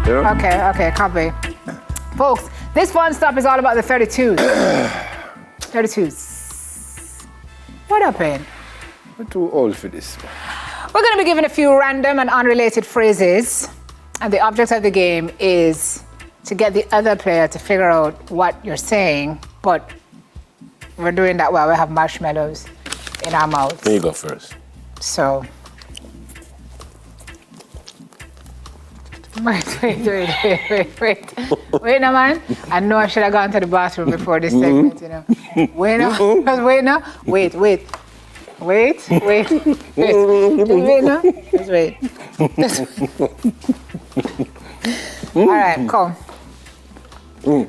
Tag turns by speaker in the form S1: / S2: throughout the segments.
S1: Yeah?
S2: Okay, copy. Folks, this fun stop is all about the 32s. 32s. What happened?
S1: We're too old for this.
S2: We're going to be given a few random and unrelated phrases, and the object of the game is to get the other player to figure out what you're saying, but we're doing that while we have marshmallows in our mouths.
S1: There you go first.
S2: So, wait. Wait now, man. I know I should have gone to the bathroom before this segment, you know. Wait now. Wait now. Wait. Wait now. Just wait. All right, come. Wait.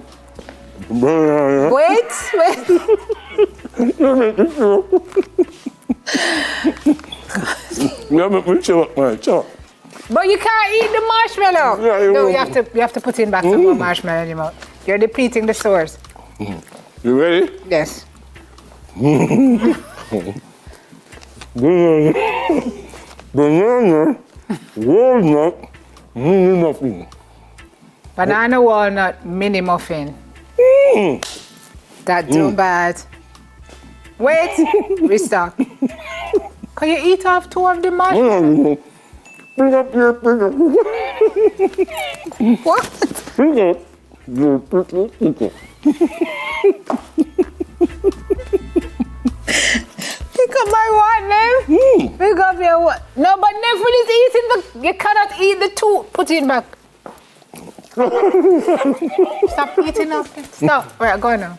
S2: But you can't eat the marshmallow.
S1: Yeah,
S2: No, you have to put in back some more marshmallow in your mouth. You're depleting the source.
S1: You ready?
S2: Yes.
S1: Banana, walnut, mini muffin.
S2: Banana, walnut, mini muffin. That too bad. Wait, restock. Can you eat off 2 of the marshmallows?
S1: Pick up your
S2: What?
S1: Pick up your
S2: Pick up my what, Nev? Pick up your what? No, but Neville is eating the... You cannot eat the 2. Put it back. Stop eating up. Stop. All right, go now.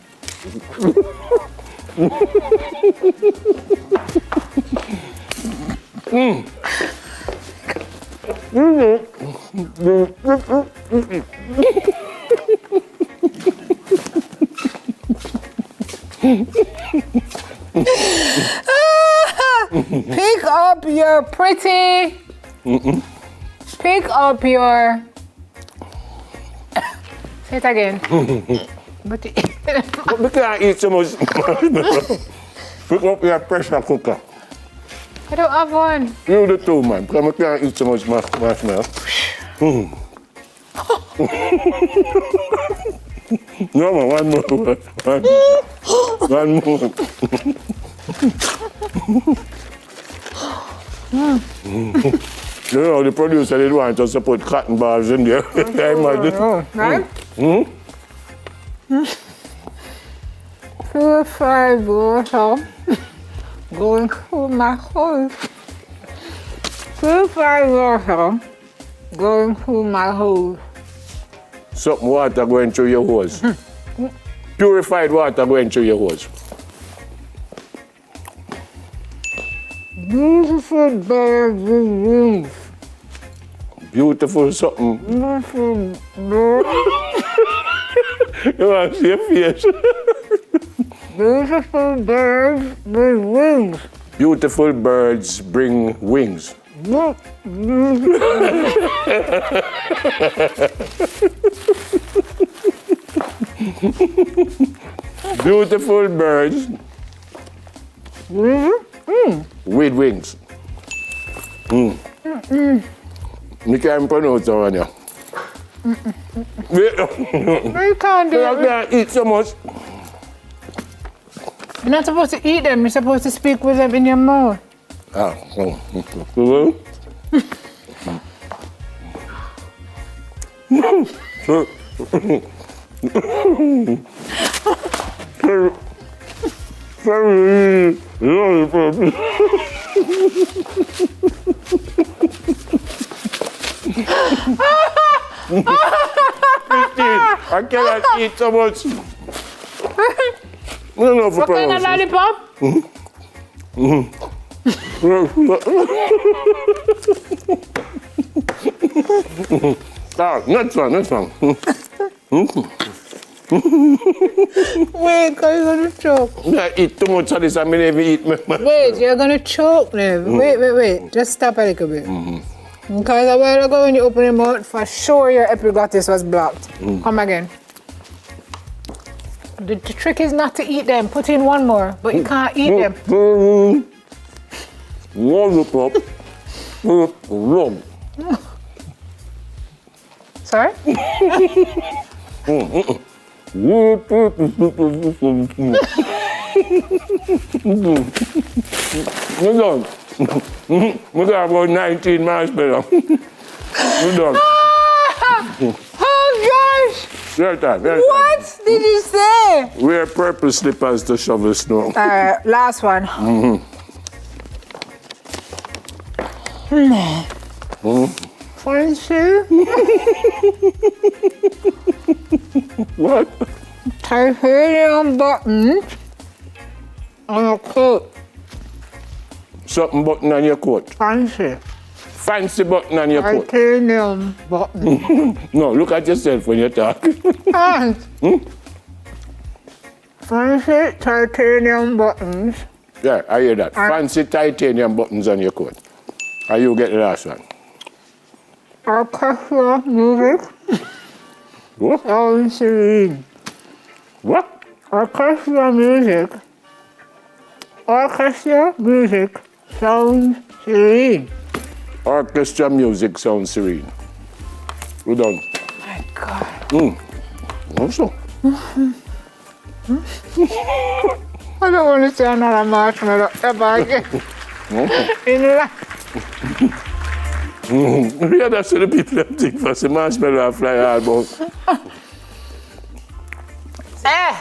S2: Pick up your pretty. Pick up your. Say it again. But
S1: We can't eat so much marshmallow. Pick up your pressure cooker.
S2: I don't have one.
S1: You the 2, man, because we can't eat so much marshmallow. No, man, one more. One more. You know, the producer didn't want us to put cotton balls in there.
S2: Right? 4, 5 water going through my hose. 4, 5 water going through my hose.
S1: Something water going through your hose. Purified water going through your hose.
S2: Beautiful birds with wings.
S1: Beautiful something.
S2: Beautiful birds.
S1: You want to see your face?
S2: Beautiful birds with wings.
S1: Beautiful birds bring wings. Beautiful birds with wings. You can't pronounce that one, yeah.
S2: You can't do
S1: You
S2: it.
S1: can't eat so much.
S2: You're not supposed to eat them. You're supposed to speak with them in your mouth.
S1: I cannot eat so much. No, for
S2: What kind of lollipop?
S1: Next one.
S2: Wait, cause you're gonna choke.
S1: I eat too much of this, I may never eat.
S2: Wait, you're gonna choke, Nev. Wait. Just stop a little bit. Because a while ago when you open your mouth, for sure your epiglottis was blocked. Come again. The trick is not to eat them. Put in one more, but you can't eat them.
S1: Lollipop. Wrong.
S2: Sorry?
S1: We're done. We got about 19 marshmallows. We're done.
S2: Oh gosh!
S1: Your time.
S2: What did you say?
S1: Wear purple slippers to shovel snow.
S2: Last one. Fancy?
S1: What?
S2: Titanium buttons on a coat.
S1: Something button on your coat.
S2: Fancy.
S1: Fancy button on your coat.
S2: Titanium buttons.
S1: No, look at yourself when you talk.
S2: And fancy titanium buttons.
S1: Yeah, I hear that. Fancy titanium buttons on your coat. And you get the last one.
S2: Orchestra music
S1: What?
S2: sounds serene.
S1: What?
S2: Orchestra music. Orchestra music sounds serene.
S1: Orchestra music sounds serene. We're done.
S2: My God.
S1: Also.
S2: I don't want to see another marshmallow ever again. In life.
S1: Yeah, that's what the people have think for the marshmallow and fly all about.
S2: Eh.